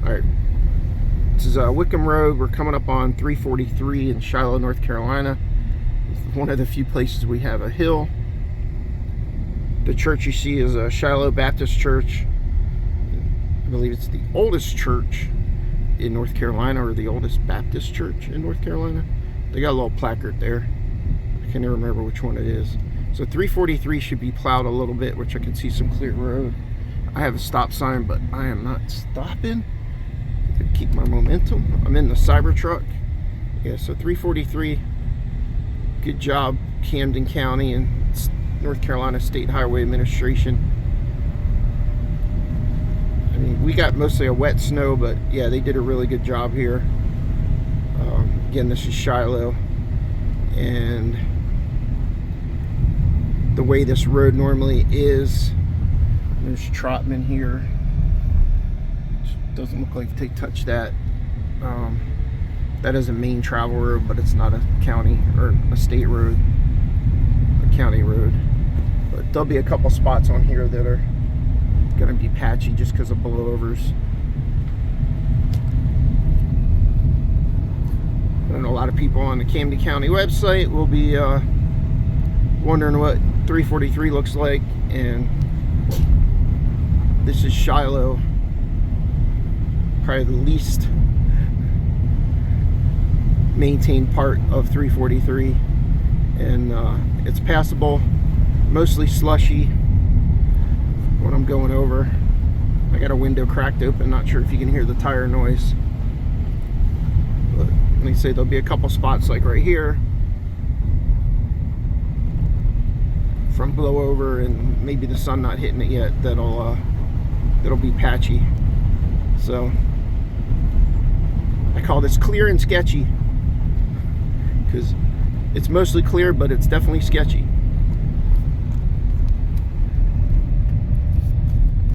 Alright, this is Wickham Road. We're coming up on 343 in Shiloh, North Carolina. It's one of the few places we have a hill. The church you see is a Shiloh Baptist Church. I believe it's the oldest church in North Carolina, or the oldest Baptist church in North Carolina. They got a little placard there. I can't even remember which one it is. So 343 should be plowed a little bit, which I can see some clear road. I have a stop sign, but I am not stopping. Keep my momentum. I'm in the Cybertruck. Yeah, so 343. Good job, Camden County and North Carolina State Highway Administration. I mean, we got mostly a wet snow, but yeah, they did a really good job here. Again, this is Shiloh, and the way this road normally is, there's Trotman here. Doesn't look like they touched that. That is a main travel road, but it's not a county or a state road, a county road. But there'll be a couple spots on here that are gonna be patchy just because of blowovers. And a lot of people on the Camden County website will be wondering what 343 looks like, and this is Shiloh. Probably the least maintained part of 343, and it's passable, mostly slushy when I'm going over. I got a window cracked open, not sure if you can hear the tire noise, but let me say there'll be a couple spots like right here from blowover and maybe the sun not hitting it yet that'll be patchy. So I call this clear and sketchy because it's mostly clear, but it's definitely sketchy.